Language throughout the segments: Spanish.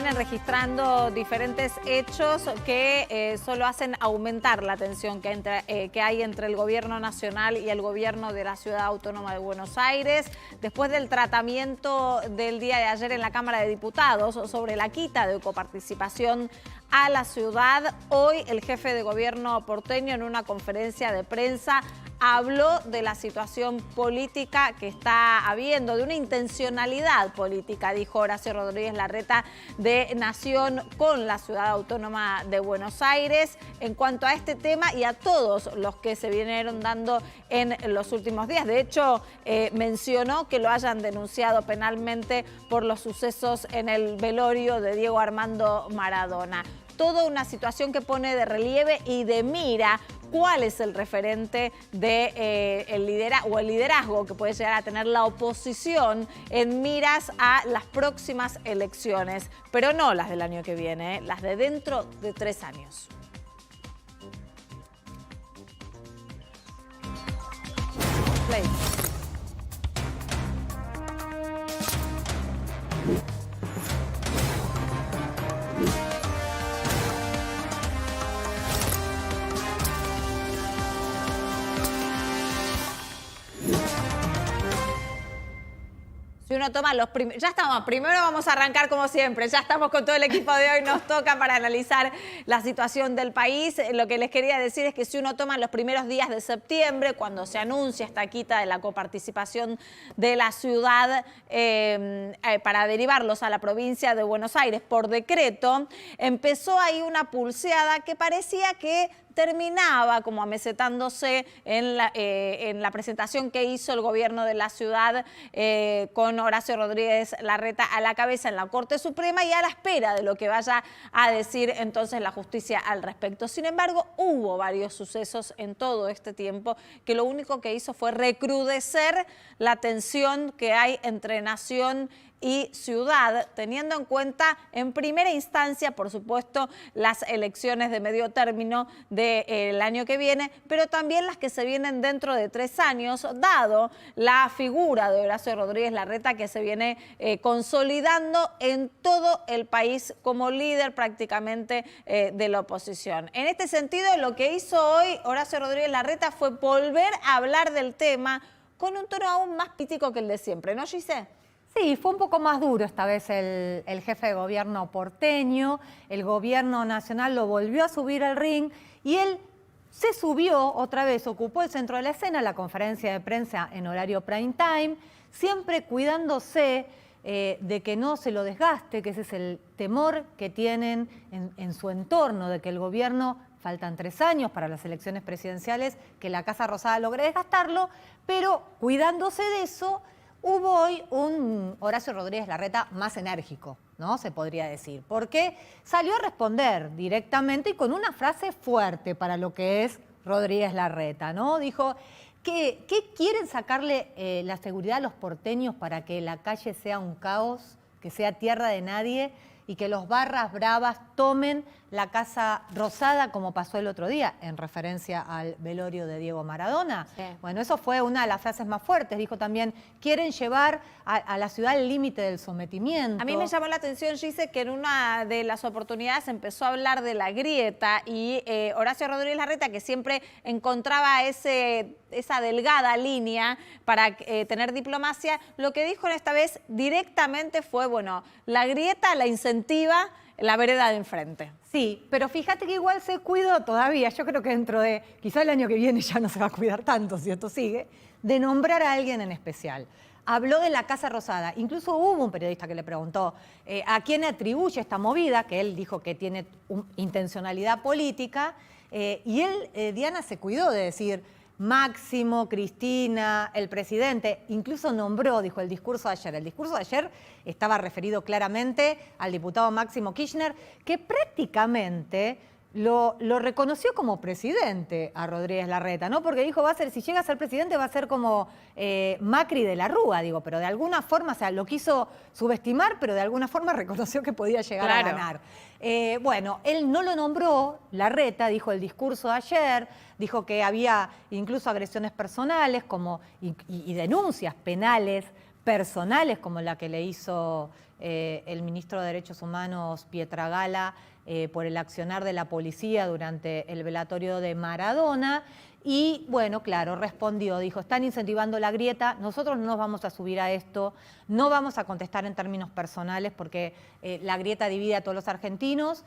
vienen registrando diferentes hechos que solo hacen aumentar la tensión que hay entre el gobierno nacional y el gobierno de la Ciudad Autónoma de Buenos Aires. Después del tratamiento del día de ayer en la Cámara de Diputados sobre la quita de coparticipación a la ciudad, hoy el jefe de gobierno porteño en una conferencia de prensa habló de la situación política que está habiendo, de una intencionalidad política, dijo Horacio Rodríguez Larreta, de Nación con la Ciudad Autónoma de Buenos Aires en cuanto a este tema y a todos los que se vinieron dando en los últimos días. De hecho, mencionó que lo hayan denunciado penalmente por los sucesos en el velorio de Diego Armando Maradona. Toda una situación que pone de relieve y de mira cuál es el referente de el liderazgo que puede llegar a tener la oposición en miras a las próximas elecciones, pero no las del año que viene, las de dentro de 3 años. Play. Si uno toma los primeros... Ya estamos, primero vamos a arrancar como siempre, ya estamos con todo el equipo de hoy, nos toca para analizar la situación del país. Lo que les quería decir es que si uno toma los primeros días de septiembre, cuando se anuncia esta quita de la coparticipación de la ciudad para derivarlos a la provincia de Buenos Aires por decreto, empezó ahí una pulseada que parecía que terminaba como amesetándose en la presentación que hizo el gobierno de la ciudad con Horacio Rodríguez Larreta a la cabeza en la Corte Suprema y a la espera de lo que vaya a decir entonces la justicia al respecto. Sin embargo, hubo varios sucesos en todo este tiempo que lo único que hizo fue recrudecer la tensión que hay entre nación y ciudad, teniendo en cuenta en primera instancia, por supuesto, las elecciones de medio término del año que viene, pero también las que se vienen dentro de 3 años, dado la figura de Horacio Rodríguez Larreta que se viene consolidando en todo el país como líder prácticamente de la oposición. En este sentido, lo que hizo hoy Horacio Rodríguez Larreta fue volver a hablar del tema con un tono aún más crítico que el de siempre, ¿no, Gise? Sí, fue un poco más duro esta vez el jefe de gobierno porteño. El gobierno nacional lo volvió a subir al ring y él se subió otra vez, ocupó el centro de la escena, la conferencia de prensa en horario prime time, siempre cuidándose de que no se lo desgaste, que ese es el temor que tienen en su entorno, de que el gobierno, faltan 3 años para las elecciones presidenciales, que la Casa Rosada logre desgastarlo, pero cuidándose de eso, hubo hoy un Horacio Rodríguez Larreta más enérgico, ¿no? Se podría decir, porque salió a responder directamente y con una frase fuerte para lo que es Rodríguez Larreta, ¿no? Dijo que quieren sacarle la seguridad a los porteños para que la calle sea un caos, que sea tierra de nadie y que los barras bravas tomen la Casa Rosada como pasó el otro día, en referencia al velorio de Diego Maradona. Sí. Bueno, eso fue una de las frases más fuertes. Dijo también, quieren llevar a la ciudad al límite del sometimiento. A mí me llamó la atención, Gise, que en una de las oportunidades empezó a hablar de la grieta y Horacio Rodríguez Larreta, que siempre encontraba esa delgada línea para tener diplomacia, lo que dijo esta vez directamente fue, bueno, la grieta la incentiva la vereda de enfrente. Sí, pero fíjate que igual se cuidó todavía, yo creo que dentro de, quizá el año que viene ya no se va a cuidar tanto si esto sigue, de nombrar a alguien en especial. Habló de la Casa Rosada, incluso hubo un periodista que le preguntó a quién atribuye esta movida, que él dijo que tiene intencionalidad política, y él, Diana, se cuidó de decir Máximo, Cristina, el presidente, incluso nombró, dijo, el discurso de ayer. El discurso de ayer estaba referido claramente al diputado Máximo Kirchner, que prácticamente lo reconoció como presidente a Rodríguez Larreta, ¿no? Porque dijo, va a ser, si llega a ser presidente va a ser como Macri de la Rúa, digo, pero de alguna forma, o sea, lo quiso subestimar, pero de alguna forma reconoció que podía llegar a ganar. Bueno, él no lo nombró, Larreta, dijo el discurso de ayer, dijo que había incluso agresiones personales y denuncias penales personales como la que le hizo el ministro de Derechos Humanos, Pietragala, por el accionar de la policía durante el velatorio de Maradona. Y bueno, claro, respondió, dijo, están incentivando la grieta, nosotros no nos vamos a subir a esto, no vamos a contestar en términos personales porque la grieta divide a todos los argentinos,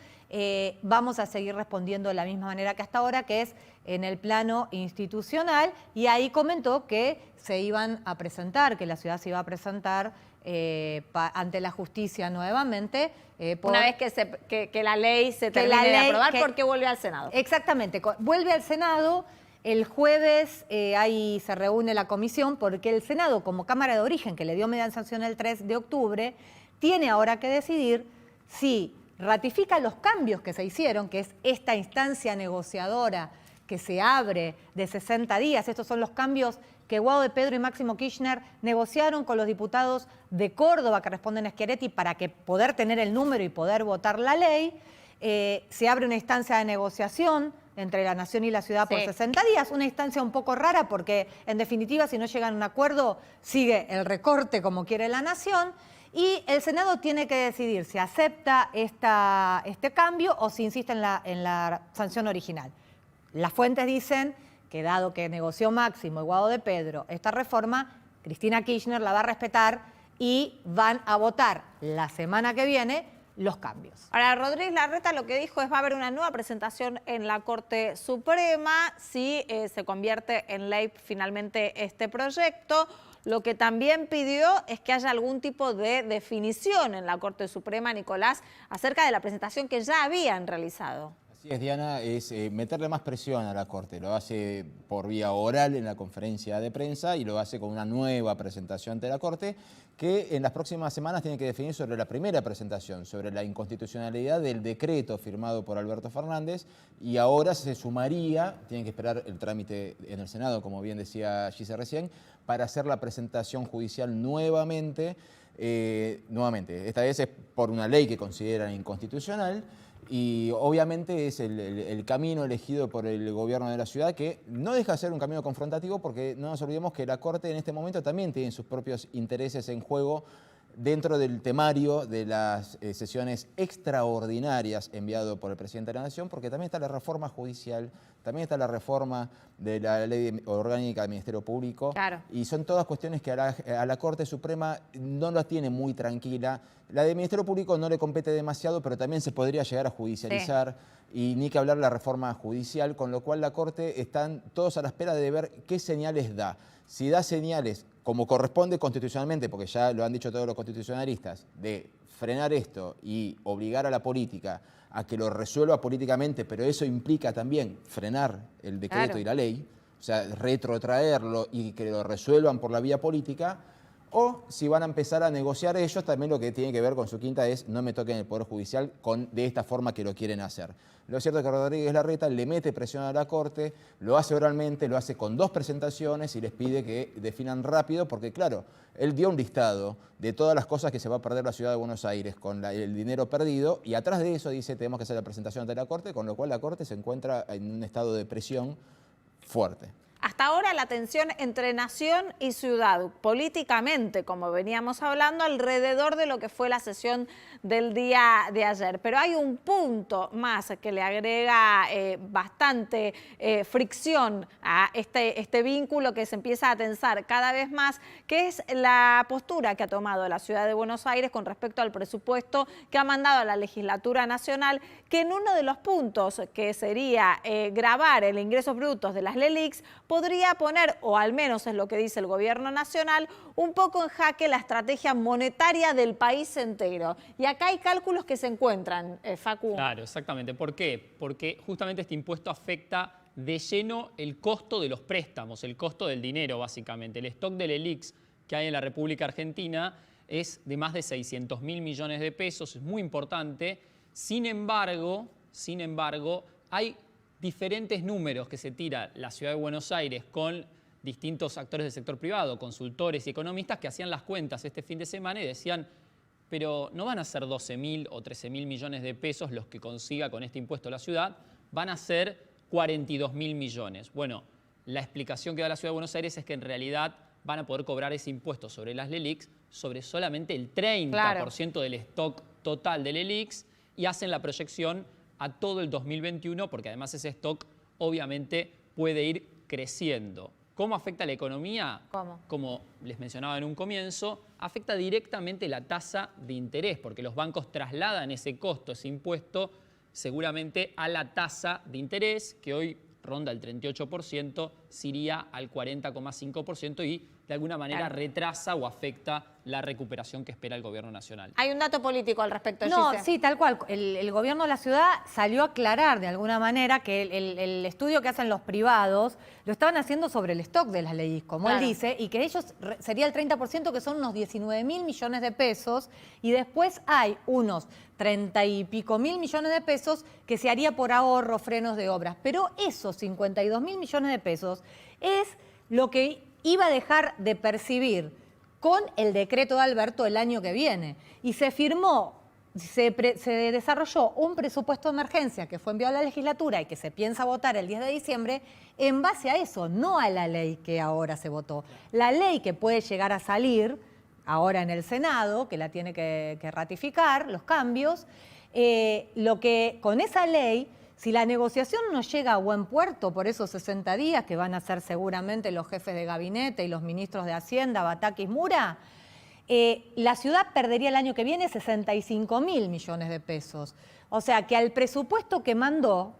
vamos a seguir respondiendo de la misma manera que hasta ahora, que es en el plano institucional, y ahí comentó que se iban a presentar, que la ciudad se iba a presentar ante la justicia nuevamente. Una vez que la ley se termine de aprobar, porque vuelve al Senado. Exactamente, vuelve al Senado. El jueves ahí se reúne la comisión porque el Senado, como Cámara de Origen, que le dio media sanción el 3 de octubre, tiene ahora que decidir si ratifica los cambios que se hicieron, que es esta instancia negociadora que se abre de 60 días. Estos son los cambios que Guado de Pedro y Máximo Kirchner negociaron con los diputados de Córdoba que responden a Schiaretti para que poder tener el número y poder votar la ley. Se abre una instancia de negociación entre la Nación y la ciudad por 60 días, una instancia un poco rara porque, en definitiva, si no llegan a un acuerdo, sigue el recorte como quiere la Nación, y el Senado tiene que decidir si acepta este cambio o si insiste en la sanción original. Las fuentes dicen que, dado que negoció Máximo y Guado de Pedro esta reforma, Cristina Kirchner la va a respetar y van a votar la semana que viene los cambios. Ahora, Rodríguez Larreta lo que dijo es va a haber una nueva presentación en la Corte Suprema si se convierte en ley finalmente este proyecto. Lo que también pidió es que haya algún tipo de definición en la Corte Suprema, Nicolás, acerca de la presentación que ya habían realizado. Así es, Diana, es meterle más presión a la Corte. Lo hace por vía oral en la conferencia de prensa y lo hace con una nueva presentación ante la Corte que en las próximas semanas tiene que definir sobre la primera presentación, sobre la inconstitucionalidad del decreto firmado por Alberto Fernández, y ahora se sumaría, tienen que esperar el trámite en el Senado, como bien decía Gise recién, para hacer la presentación judicial nuevamente, esta vez es por una ley que consideran inconstitucional. Y obviamente es el camino elegido por el gobierno de la ciudad, que no deja de ser un camino confrontativo porque no nos olvidemos que la Corte en este momento también tiene sus propios intereses en juego dentro del temario de las sesiones extraordinarias enviado por el presidente de la Nación, porque también está la reforma judicial, también está la reforma de la ley orgánica del Ministerio Público, claro. Y son todas cuestiones que a la Corte Suprema no la tiene muy tranquila. La del Ministerio Público no le compete demasiado, pero también se podría llegar a judicializar, y ni que hablar la reforma judicial, con lo cual la Corte están todos a la espera de ver qué señales da. Si da señales, como corresponde constitucionalmente, porque ya lo han dicho todos los constitucionalistas, de frenar esto y obligar a la política a que lo resuelva políticamente, pero eso implica también frenar el decreto y la ley, o sea, retrotraerlo y que lo resuelvan por la vía política, o si van a empezar a negociar ellos, también lo que tiene que ver con su quinta es no me toquen el Poder Judicial de esta forma que lo quieren hacer. Lo cierto es que Rodríguez Larreta le mete presión a la Corte, lo hace oralmente, lo hace con 2 presentaciones y les pide que definan rápido, porque claro, él dio un listado de todas las cosas que se va a perder la ciudad de Buenos Aires con el dinero perdido, y atrás de eso dice tenemos que hacer la presentación ante la Corte, con lo cual la Corte se encuentra en un estado de presión fuerte. Hasta ahora la tensión entre nación y ciudad, políticamente, como veníamos hablando, alrededor de lo que fue la sesión del día de ayer. Pero hay un punto más que le agrega bastante fricción a este vínculo que se empieza a tensar cada vez más, que es la postura que ha tomado la ciudad de Buenos Aires con respecto al presupuesto que ha mandado a la legislatura nacional, que en uno de los puntos, que sería gravar el ingresos brutos de las LELIQs, podría poner, o al menos es lo que dice el gobierno nacional, un poco en jaque la estrategia monetaria del país entero. Y acá hay cálculos que se encuentran, Facu. Claro, exactamente. ¿Por qué? Porque justamente este impuesto afecta de lleno el costo de los préstamos, el costo del dinero, básicamente. El stock de LELIQs que hay en la República Argentina es de más de 600.000 millones de pesos, es muy importante. Sin embargo, hay diferentes números que se tira la Ciudad de Buenos Aires con distintos actores del sector privado, consultores y economistas que hacían las cuentas este fin de semana y decían, pero no van a ser 12.000 o 13.000 millones de pesos los que consiga con este impuesto la ciudad, van a ser 42.000 millones. Bueno, la explicación que da la Ciudad de Buenos Aires es que en realidad van a poder cobrar ese impuesto sobre las LELIQs sobre solamente el 30% del stock total del LELIQs y hacen la proyección a todo el 2021 porque además ese stock obviamente puede ir creciendo. ¿Cómo afecta la economía? ¿Cómo? Como les mencionaba en un comienzo, afecta directamente la tasa de interés porque los bancos trasladan ese costo, ese impuesto, seguramente a la tasa de interés que hoy ronda el 38%, se iría al 40,5% y de alguna manera retrasa o afecta la recuperación que espera el gobierno nacional. Hay un dato político al respecto, No, Gise. sí, tal cual. El gobierno de la ciudad salió a aclarar de alguna manera que el estudio que hacen los privados lo estaban haciendo sobre el stock de las leyes, como él dice, y que ellos sería el 30%, que son unos 19.000 millones de pesos, y después hay unos 30 y pico mil millones de pesos que se haría por ahorro, frenos de obras. Pero esos 52.000 millones de pesos es lo que iba a dejar de percibir con el decreto de Alberto el año que viene. Y se firmó, se desarrolló un presupuesto de emergencia que fue enviado a la legislatura y que se piensa votar el 10 de diciembre en base a eso, no a la ley que ahora se votó. La ley que puede llegar a salir ahora en el Senado, que la tiene que ratificar, los cambios, lo que con esa ley, si la negociación no llega a buen puerto por esos 60 días, que van a ser seguramente los jefes de gabinete y los ministros de Hacienda, Batakis, Mura, la ciudad perdería el año que viene 65.000 millones de pesos. O sea que al presupuesto que mandó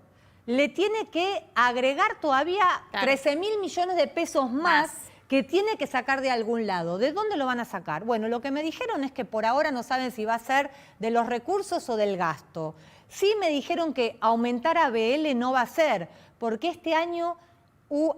le tiene que agregar todavía 13.000 millones de pesos más que tiene que sacar de algún lado. ¿De dónde lo van a sacar? Bueno, lo que me dijeron es que por ahora no saben si va a ser de los recursos o del gasto. Sí me dijeron que aumentar ABL no va a ser, porque este año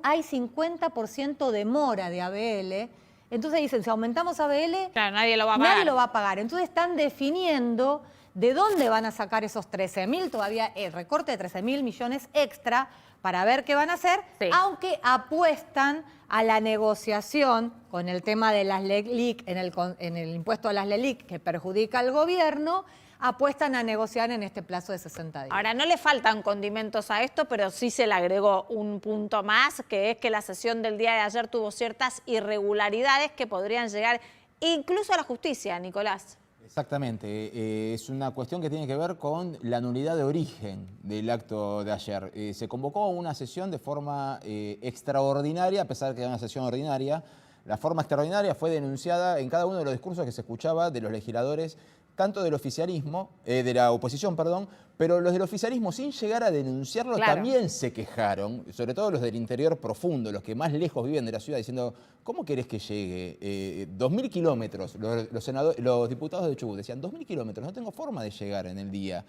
hay 50% de mora de ABL. Entonces dicen, si aumentamos ABL, claro, nadie lo va a pagar. Nadie lo va a pagar. Entonces están definiendo de dónde van a sacar esos 13.000, todavía el recorte de 13.000 millones extra para ver qué van a hacer, aunque apuestan a la negociación con el tema de las LELIQ, en el impuesto a las LELIQ que perjudica al gobierno, apuestan a negociar en este plazo de 60 días. Ahora, no le faltan condimentos a esto, pero sí se le agregó un punto más, que es que la sesión del día de ayer tuvo ciertas irregularidades que podrían llegar incluso a la justicia, Nicolás. Exactamente, es una cuestión que tiene que ver con la nulidad de origen del acto de ayer. Se convocó una sesión de forma extraordinaria, a pesar de que era una sesión ordinaria. La forma extraordinaria fue denunciada en cada uno de los discursos que se escuchaba de los legisladores, tanto del oficialismo, de la oposición, perdón, pero los del oficialismo, sin llegar a denunciarlo, también se quejaron, sobre todo los del interior profundo, los que más lejos viven de la ciudad, diciendo, ¿cómo querés que llegue? 2.000 kilómetros, los diputados de Chubut decían, 2.000 kilómetros, no tengo forma de llegar en el día.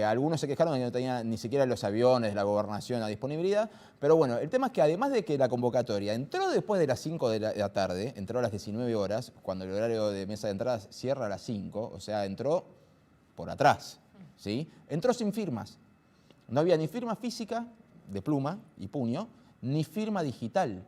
Algunos se quejaron de que no tenían ni siquiera los aviones de la gobernación a disponibilidad, pero bueno, el tema es que además de que la convocatoria entró después de las 5 de la tarde, entró a las 19 horas, cuando el horario de mesa de entradas cierra a las 5, o sea, entró por atrás, ¿sí? Entró sin firmas. No había ni firma física de pluma y puño, ni firma digital.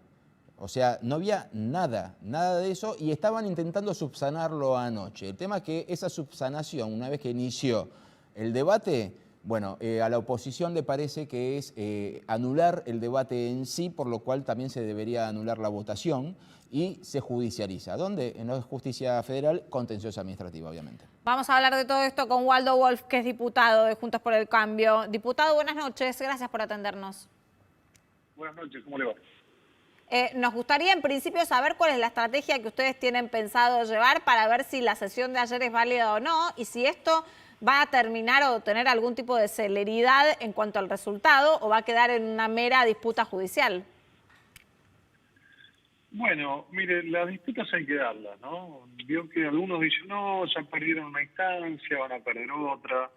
O sea, no había nada de eso y estaban intentando subsanarlo anoche. El tema es que esa subsanación, una vez que inició el debate, bueno, a la oposición le parece que es anular el debate en sí, por lo cual también se debería anular la votación y se judicializa. ¿Dónde? En la justicia federal, contenciosa administrativa, obviamente. Vamos a hablar de todo esto con Waldo Wolf, que es diputado de Juntos por el Cambio. Diputado, buenas noches, gracias por atendernos. Buenas noches, ¿cómo le va? Nos gustaría en principio saber cuál es la estrategia que ustedes tienen pensado llevar para ver si la sesión de ayer es válida o no y si esto va a terminar o tener algún tipo de celeridad en cuanto al resultado o va a quedar en una mera disputa judicial. Bueno, mire, las disputas hay que darlas, ¿no? Vio que algunos dicen, no, ya perdieron una instancia, van a perder otra.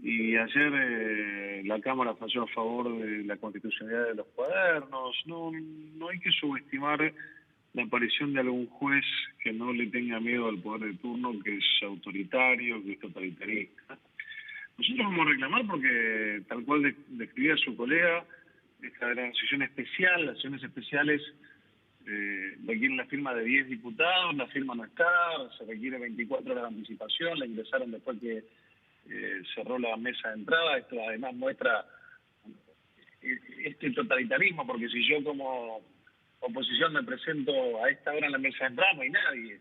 Y ayer la Cámara falló a favor de la constitucionalidad de los cuadernos. No hay que subestimar la aparición de algún juez que no le tenga miedo al poder de turno, que es autoritario, que es totalitarista. Nosotros vamos a reclamar porque, tal cual describía su colega, esta era una sesión especial. Las sesiones especiales requieren la firma de 10 diputados, la firma no está, se requiere 24 horas de anticipación, la ingresaron después que cerró la mesa de entrada. Esto además muestra este totalitarismo, porque si yo como oposición me presento a esta hora en la mesa de entrada, no hay nadie.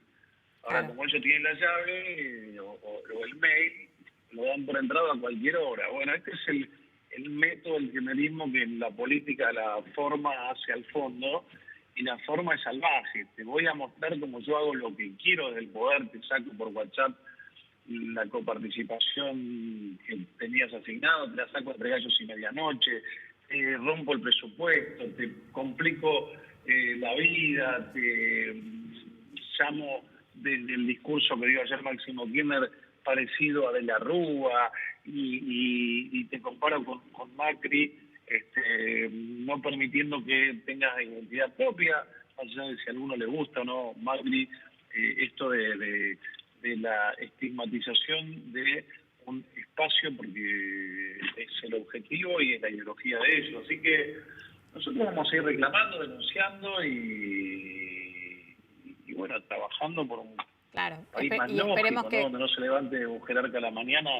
Ahora, Claro. como ellos tienen la llave o el mail, lo dan por entrado a cualquier hora. Bueno, este es el método del kirchnerismo que en la política la forma hacia el fondo, y la forma es salvaje. Te voy a mostrar cómo yo hago lo que quiero desde el poder, te saco por WhatsApp la coparticipación que tenías asignado, te la saco entre gallos y medianoche, rompo el presupuesto, te complico la vida, te llamo desde el discurso que dio ayer Máximo Kirchner parecido a De la Rúa, y te comparo con Macri, no permitiendo que tengas identidad propia, más allá de si a alguno le gusta o no Macri, esto de la estigmatización de un espacio, porque es el objetivo y es la ideología de ellos. Así que nosotros vamos a ir reclamando, denunciando y bueno, trabajando por un Claro, país más y esperemos lógico, que... ¿no? Donde no se levante un jerarca a la mañana,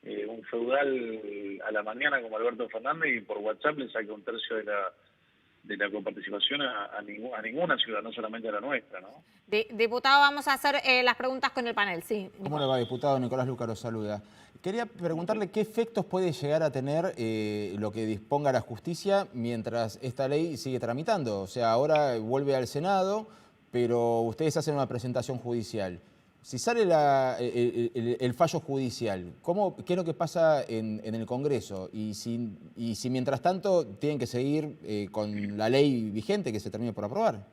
un feudal a la mañana como Alberto Fernández, y por WhatsApp le saque un tercio de la coparticipación a ninguna ciudad, no solamente a la nuestra, ¿no? Diputado, vamos a hacer las preguntas con el panel, sí. ¿Cómo le va, diputado? Nicolás Luca lo saluda. Quería preguntarle qué efectos puede llegar a tener lo que disponga la justicia mientras esta ley sigue tramitando. O sea, ahora vuelve al Senado, pero ustedes hacen una presentación judicial. Si sale el fallo judicial, ¿qué es lo que pasa en el Congreso? Y si mientras tanto tienen que seguir con la ley vigente que se termine por aprobar.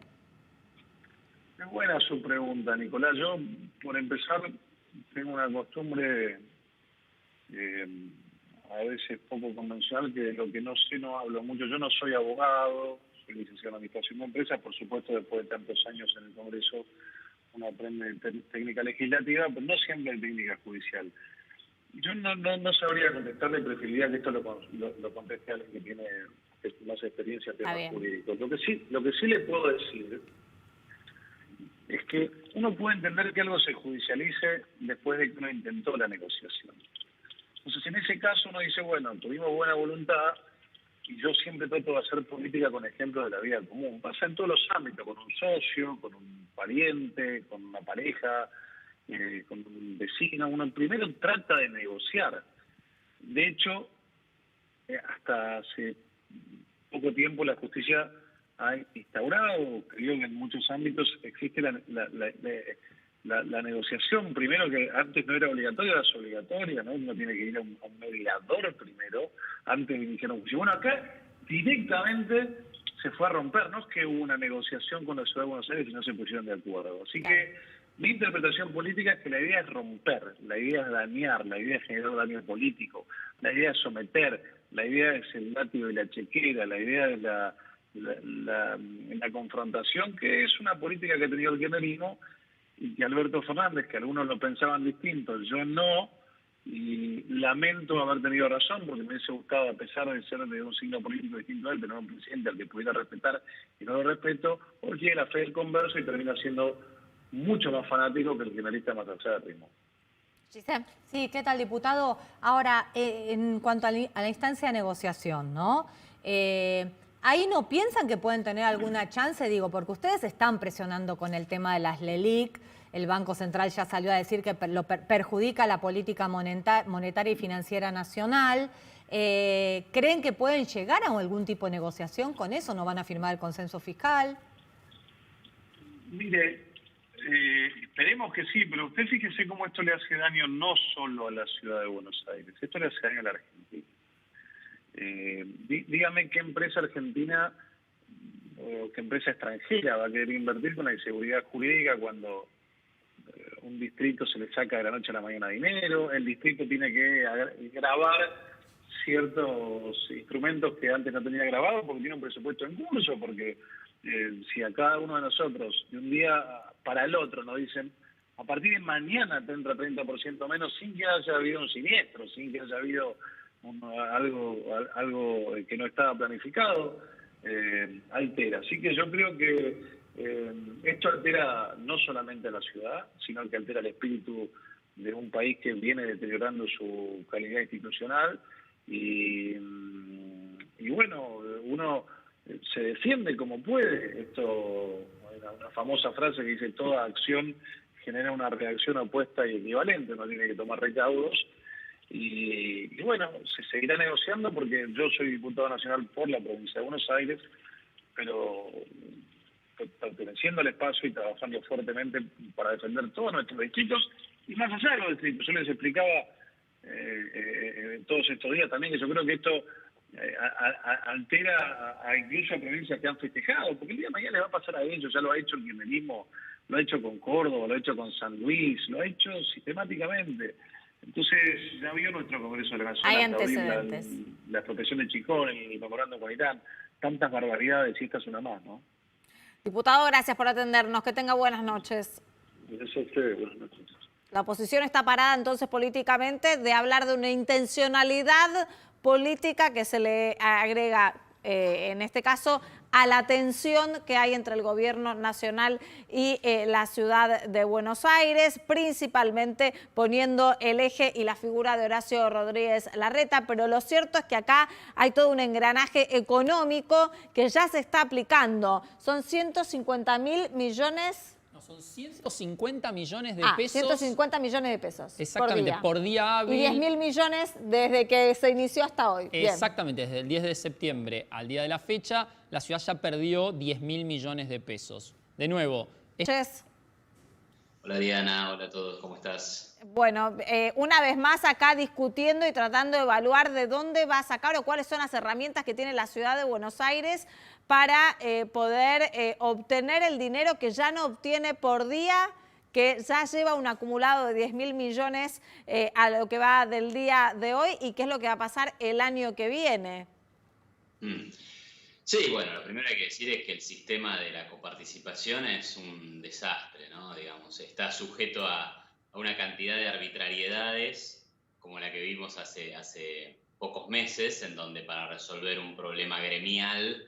Es buena su pregunta, Nicolás. Yo, por empezar, tengo una costumbre a veces poco convencional, que de lo que no sé no hablo mucho. Yo no soy abogado, soy licenciado en Administración de Empresas. Por supuesto, después de tantos años en el Congreso, uno aprende técnica legislativa, pero no siempre en técnica judicial. Yo no sabría contestarle, preferiría que esto lo conteste a alguien que tiene más experiencia en temas jurídicos. Lo que sí le puedo decir es que uno puede entender que algo se judicialice después de que uno intentó la negociación. Entonces, en ese caso uno dice, bueno, tuvimos buena voluntad, y yo siempre trato de hacer política con ejemplos de la vida común. Pasa en todos los ámbitos, con un socio, con un pariente, con una pareja, con un vecino. Uno primero trata de negociar. De hecho, hasta hace poco tiempo la justicia ha instaurado, creo que en muchos ámbitos existe la negociación. Primero, que antes no era obligatoria, ahora es obligatoria, ¿no? Uno tiene que ir a un mediador primero, antes de iniciar un juicio. Bueno, acá directamente se fue a romper, no es que hubo una negociación con la Ciudad de Buenos Aires y no se pusieron de acuerdo. Así que mi interpretación política es que la idea es romper, la idea es dañar, la idea es generar daño político, la idea es someter, la idea es el látigo y la chequera, la idea es la confrontación, que es una política que ha tenido el kirchnerismo, y que Alberto Fernández, que algunos lo pensaban distinto, yo no, y lamento haber tenido razón, porque me hubiese gustado, a pesar de ser de un signo político distinto a él, tener un presidente al que pudiera respetar, y no lo respeto, hoy tiene la fe del converso y termina siendo mucho más fanático que el kirchnerista más acérrimo. Sí, ¿qué tal, diputado? Ahora, en cuanto a la instancia de negociación, ¿no? ¿Ahí no piensan que pueden tener alguna chance? Digo, porque ustedes están presionando con el tema de las LELIQ, el Banco Central ya salió a decir que perjudica la política monetaria y financiera nacional. ¿Creen que pueden llegar a algún tipo de negociación con eso? ¿No van a firmar el consenso fiscal? Mire, esperemos que sí, pero usted fíjese cómo esto le hace daño no solo a la ciudad de Buenos Aires, esto le hace daño a la Argentina. Dígame qué empresa argentina o qué empresa extranjera va a querer invertir con la inseguridad jurídica cuando un distrito se le saca de la noche a la mañana dinero, el distrito tiene que grabar ciertos instrumentos que antes no tenía grabados porque tiene un presupuesto en curso, porque si a cada uno de nosotros de un día para el otro nos dicen a partir de mañana te entra 30% menos sin que haya habido un siniestro, sin que haya habido algo que no estaba planificado, altera. Así que yo creo que esto altera no solamente a la ciudad, sino que altera el espíritu de un país que viene deteriorando su calidad institucional y bueno, uno se defiende como puede. Esto, una famosa frase que dice: toda acción genera una reacción opuesta y equivalente, uno tiene que tomar recaudos. Y bueno, se seguirá negociando porque yo soy diputado nacional por la provincia de Buenos Aires, pero perteneciendo al espacio y trabajando fuertemente para defender todos nuestros distritos y más allá de los distritos. Yo les explicaba todos estos días también que yo creo que esto altera incluso a provincias que han festejado, porque el día de mañana le va a pasar a ellos. Ya lo ha hecho el kirchnerismo, lo ha hecho con Córdoba, lo ha hecho con San Luis, lo ha hecho sistemáticamente. Entonces, ya vio nuestro Congreso de la Nación Hay antecedentes. La expropiación de Chicón, el memorándum con Irán, tantas barbaridades, y esta es una más, ¿no? Diputado, gracias por atendernos. Que tenga buenas noches. Gracias a ustedes, buenas noches. La oposición está parada entonces políticamente de hablar de una intencionalidad política que se le agrega, en este caso, a la tensión que hay entre el gobierno nacional y la ciudad de Buenos Aires, principalmente poniendo el eje y la figura de Horacio Rodríguez Larreta. Pero lo cierto es que acá hay todo un engranaje económico que ya se está aplicando. Son 150.000 millones... Son 150 millones de pesos. 150 millones de pesos. Exactamente, por día hábil. Y 10.000 millones desde que se inició hasta hoy. Exactamente, desde el 10 de septiembre al día de la fecha, la ciudad ya perdió 10.000 millones de pesos. De nuevo. Hola Diana, hola a todos, ¿cómo estás? Bueno, una vez más acá discutiendo y tratando de evaluar de dónde va a sacar o cuáles son las herramientas que tiene la ciudad de Buenos Aires para poder obtener el dinero que ya no obtiene por día, que ya lleva un acumulado de 10.000 millones a lo que va del día de hoy y qué es lo que va a pasar el año que viene. Sí, bueno, lo primero que hay que decir es que el sistema de la coparticipación es un desastre, ¿no? Digamos, está sujeto a una cantidad de arbitrariedades como la que vimos hace pocos meses, en donde para resolver un problema gremial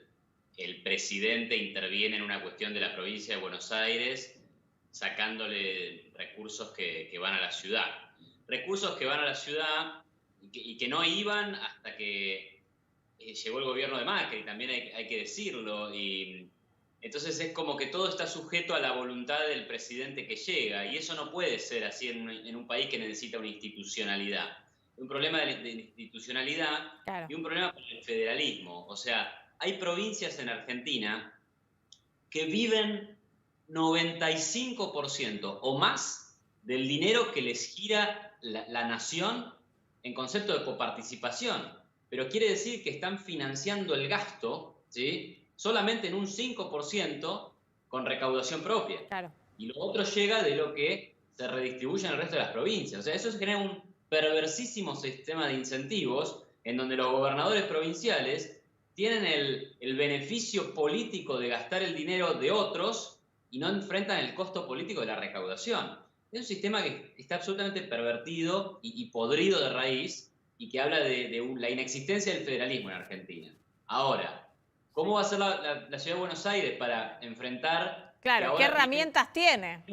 el presidente interviene en una cuestión de la provincia de Buenos Aires sacándole recursos que van a la ciudad. Recursos que van a la ciudad y que no iban hasta que llegó el gobierno de Macri, también hay que decirlo. Y entonces es como que todo está sujeto a la voluntad del presidente que llega, y eso no puede ser así en un país que necesita una institucionalidad. Un problema de institucionalidad, claro, y un problema con el federalismo. O sea, hay provincias en Argentina que viven 95% o más del dinero que les gira la nación en concepto de coparticipación. Pero quiere decir que están financiando el gasto, ¿sí?, solamente en un 5% con recaudación propia. Claro. Y lo otro llega de lo que se redistribuye en el resto de las provincias. O sea, eso genera un perversísimo sistema de incentivos en donde los gobernadores provinciales tienen el beneficio político de gastar el dinero de otros y no enfrentan el costo político de la recaudación. Es un sistema que está absolutamente pervertido y podrido de raíz, y que habla de la inexistencia del federalismo en Argentina. Ahora, ¿cómo va a ser la ciudad de Buenos Aires para enfrentar... Claro, ¿qué herramientas tiene?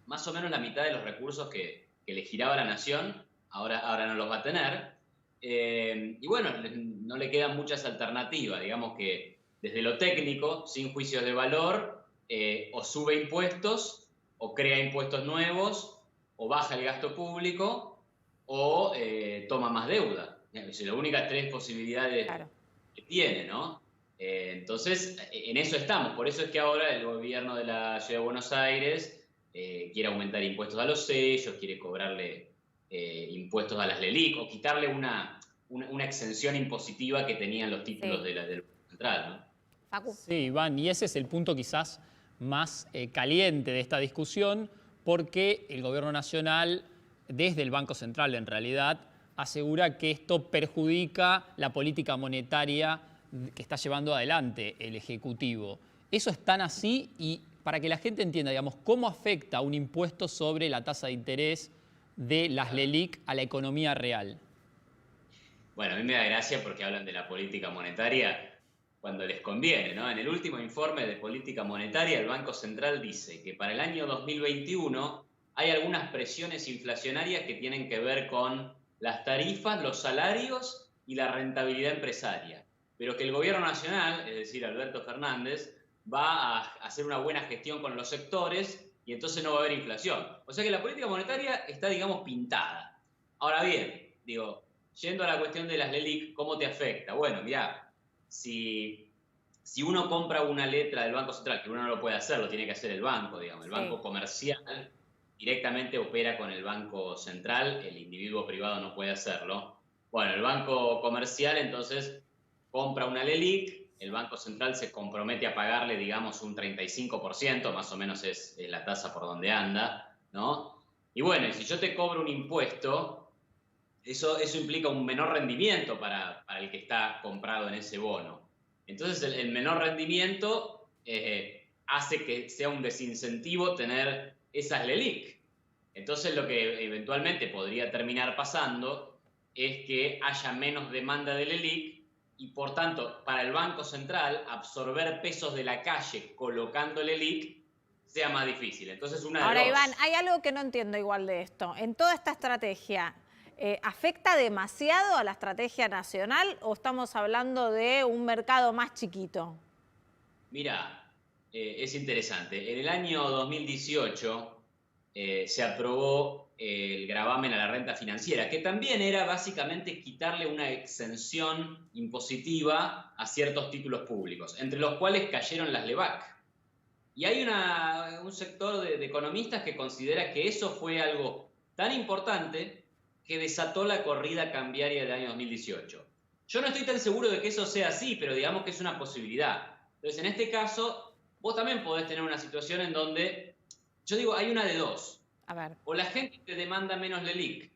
Más o menos la mitad de los recursos que le giraba a la nación, ahora no los va a tener. Y bueno, no le quedan muchas alternativas. Digamos que desde lo técnico, sin juicios de valor, o sube impuestos, o crea impuestos nuevos, o baja el gasto público, o toma más deuda. Es las únicas tres posibilidades, claro, que tiene, ¿no? Entonces, en eso estamos. Por eso es que ahora el gobierno de la Ciudad de Buenos Aires quiere aumentar impuestos a los sellos, quiere cobrarle impuestos a las LELIC, o quitarle una exención impositiva que tenían los títulos, sí, del Banco Central, ¿no? Facu. Sí, Iván, y ese es el punto quizás más caliente de esta discusión, porque el gobierno nacional, desde el Banco Central en realidad, asegura que esto perjudica la política monetaria que está llevando adelante el Ejecutivo. ¿Eso es tan así? Y para que la gente entienda, digamos, ¿cómo afecta un impuesto sobre la tasa de interés de las LELIC a la economía real? Bueno, a mí me da gracia porque hablan de la política monetaria cuando les conviene, ¿no? En el último informe de política monetaria, el Banco Central dice que para el año 2021 hay algunas presiones inflacionarias que tienen que ver con las tarifas, los salarios y la rentabilidad empresaria. pero que el gobierno nacional, es decir, Alberto Fernández, va a hacer una buena gestión con los sectores y entonces no va a haber inflación. O sea que la política monetaria está, digamos, pintada. Ahora bien, digo, yendo a la cuestión de las LELIQ, ¿cómo te afecta? Bueno, mirá, si uno compra una letra del Banco Central, que uno no lo puede hacer, lo tiene que hacer el banco, digamos, el banco comercial directamente opera con el Banco Central, el individuo privado no puede hacerlo. Bueno, el banco comercial entonces compra una LELIQ, el Banco Central se compromete a pagarle, digamos, un 35%, más o menos es la tasa por donde anda, ¿no? Y bueno, y si yo te cobro un impuesto, eso implica un menor rendimiento para el que está comprado en ese bono. Entonces el menor rendimiento hace que sea un desincentivo tener esas LELIQ. Entonces lo que eventualmente podría terminar pasando es que haya menos demanda de LELIQ y por tanto para el Banco Central absorber pesos de la calle colocando LELIQ sea más difícil. Entonces Ahora, Iván, hay algo que no entiendo igual de esto. En toda esta estrategia, ¿afecta demasiado a la estrategia nacional o estamos hablando de un mercado más chiquito? Mira, es interesante. En el año 2018 se aprobó el gravamen a la renta financiera, que también era básicamente quitarle una exención impositiva a ciertos títulos públicos, entre los cuales cayeron las LEBAC. Y hay un sector de economistas que considera que eso fue algo tan importante que desató la corrida cambiaria del año 2018. Yo no estoy tan seguro de que eso sea así, pero digamos que es una posibilidad. Entonces, en este caso, vos también podés tener una situación en donde, yo digo, hay una de dos. A ver. O la gente te demanda menos LELIQ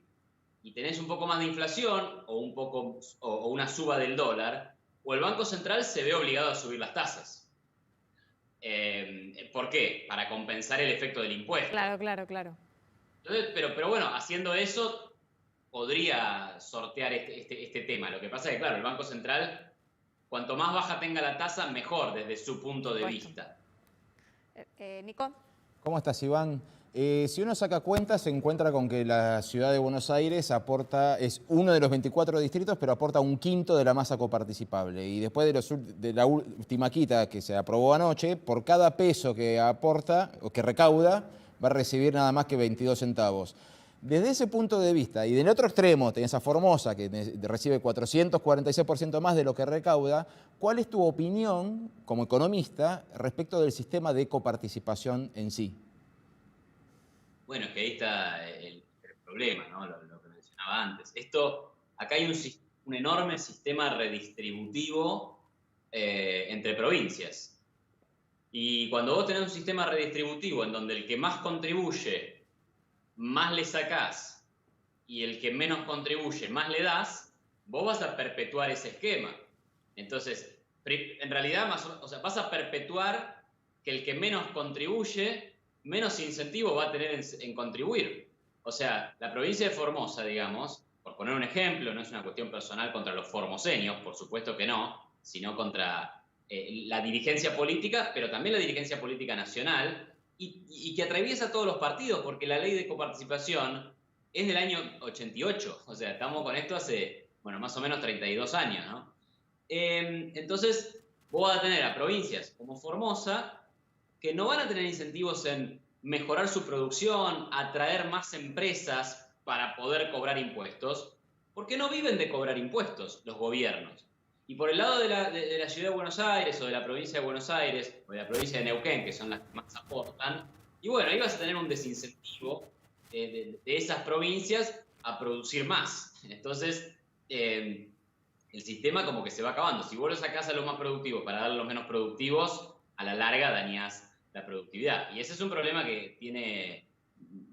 y tenés un poco más de inflación o una suba del dólar, o el Banco Central se ve obligado a subir las tasas. ¿Por qué? Para compensar el efecto del impuesto. Claro. Entonces, pero bueno, haciendo eso podría sortear este tema. Lo que pasa es que, claro, el Banco Central, cuanto más baja tenga la tasa, mejor desde su punto de vista. Nico. ¿Cómo estás, Iván? Si uno saca cuentas, se encuentra con que la ciudad de Buenos Aires es uno de los 24 distritos, pero aporta un quinto de la masa coparticipable. Y después de la última quita que se aprobó anoche, por cada peso que aporta o que recauda, va a recibir nada más que 22 centavos. Desde ese punto de vista, y del otro extremo tenés a Formosa, que recibe 446% más de lo que recauda, ¿cuál es tu opinión como economista respecto del sistema de coparticipación en sí? Bueno, es que ahí está el problema, ¿no? Lo que mencionaba antes. Acá hay un enorme sistema redistributivo entre provincias. Y cuando vos tenés un sistema redistributivo en donde el que más contribuye, más le sacás, y el que menos contribuye, más le das, vos vas a perpetuar ese esquema. Entonces, en realidad, vas a perpetuar que el que menos contribuye, menos incentivo va a tener en contribuir. O sea, la provincia de Formosa, digamos, por poner un ejemplo, no es una cuestión personal contra los formoseños, por supuesto que no, sino contra la dirigencia política, pero también la dirigencia política nacional, y que atraviesa todos los partidos, porque la ley de coparticipación es del año 88, o sea, estamos con esto hace, bueno, más o menos 32 años, ¿no? Entonces, vos vas a tener a provincias como Formosa, que no van a tener incentivos en mejorar su producción, atraer más empresas para poder cobrar impuestos, porque no viven de cobrar impuestos los gobiernos. Y por el lado de la ciudad de Buenos Aires, o de la provincia de Buenos Aires, o de la provincia de Neuquén, que son las que más aportan, y bueno, ahí vas a tener un desincentivo de esas provincias a producir más. Entonces, el sistema como que se va acabando. Si vos lo sacás a los más productivos para darle a los menos productivos, a la larga dañás la productividad. Y ese es un problema que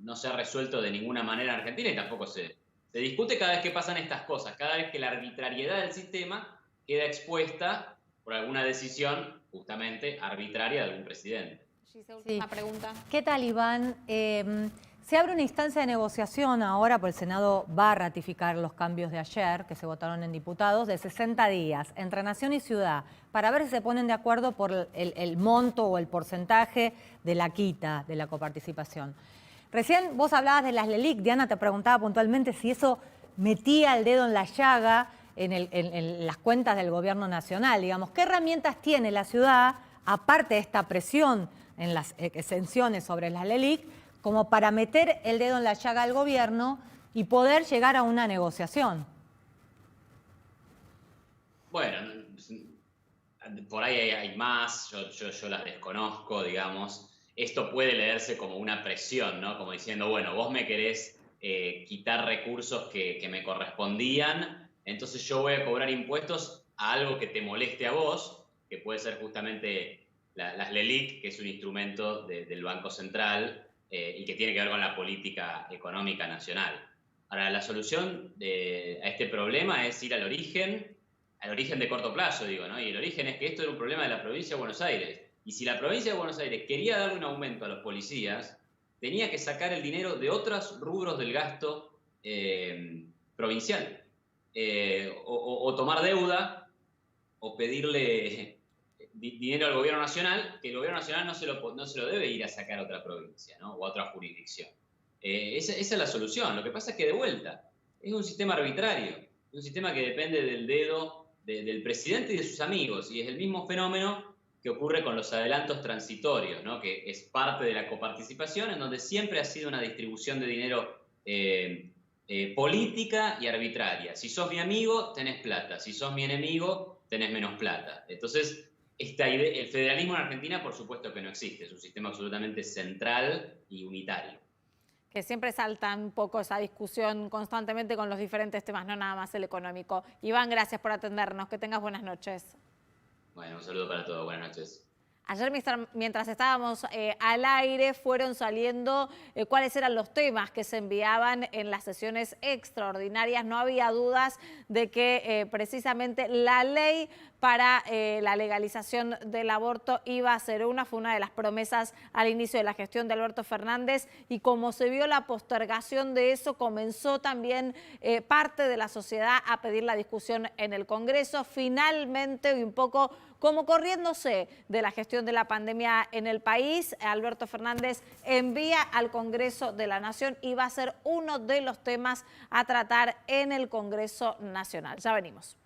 no se ha resuelto de ninguna manera en Argentina y tampoco se discute cada vez que pasan estas cosas, cada vez que la arbitrariedad del sistema queda expuesta por alguna decisión justamente arbitraria de algún presidente. Última pregunta. ¿Qué tal, Iván? Se abre una instancia de negociación ahora, porque el Senado va a ratificar los cambios de ayer, que se votaron en diputados, de 60 días entre Nación y Ciudad, para ver si se ponen de acuerdo por el monto o el porcentaje de la quita de la coparticipación. Recién vos hablabas de las LELIQ, Diana te preguntaba puntualmente si eso metía el dedo en la llaga en las cuentas del gobierno nacional. Digamos, ¿qué herramientas tiene la ciudad, aparte de esta presión en las exenciones sobre las LELIC, como para meter el dedo en la llaga al gobierno y poder llegar a una negociación? Bueno, por ahí hay más, yo las desconozco, digamos. Esto puede leerse como una presión, ¿no? Como diciendo, bueno, vos me querés quitar recursos que me correspondían, entonces yo voy a cobrar impuestos a algo que te moleste a vos, que puede ser justamente las LELIC, que es un instrumento del Banco Central y que tiene que ver con la política económica nacional. Ahora, la solución a este problema es ir al origen de corto plazo, digo, ¿no? Y el origen es que esto era un problema de la provincia de Buenos Aires. Y si la provincia de Buenos Aires quería darle un aumento a los policías, tenía que sacar el dinero de otros rubros del gasto provincial. O tomar deuda, o pedirle dinero al gobierno nacional, que el gobierno nacional no se lo debe ir a sacar a otra provincia, ¿no? O a otra jurisdicción. Esa es la solución. Lo que pasa es que, de vuelta, es un sistema arbitrario, un sistema que depende del dedo del presidente y de sus amigos, y es el mismo fenómeno que ocurre con los adelantos transitorios, ¿no? Que es parte de la coparticipación, en donde siempre ha sido una distribución de dinero política y arbitraria. Si sos mi amigo, tenés plata. Si sos mi enemigo, tenés menos plata. Entonces, el federalismo en Argentina, por supuesto que no existe. Es un sistema absolutamente central y unitario. Que siempre salta un poco esa discusión constantemente con los diferentes temas, no nada más el económico. Iván, gracias por atendernos. Que tengas buenas noches. Bueno, un saludo para todos. Buenas noches. Ayer, mientras estábamos al aire, fueron saliendo cuáles eran los temas que se enviaban en las sesiones extraordinarias. No había dudas de que precisamente la ley para la legalización del aborto iba a ser fue una de las promesas al inicio de la gestión de Alberto Fernández, y como se vio la postergación de eso, comenzó también parte de la sociedad a pedir la discusión en el Congreso. Finalmente, y un poco como corriéndose de la gestión de la pandemia en el país, Alberto Fernández envía al Congreso de la Nación y va a ser uno de los temas a tratar en el Congreso Nacional. Ya venimos.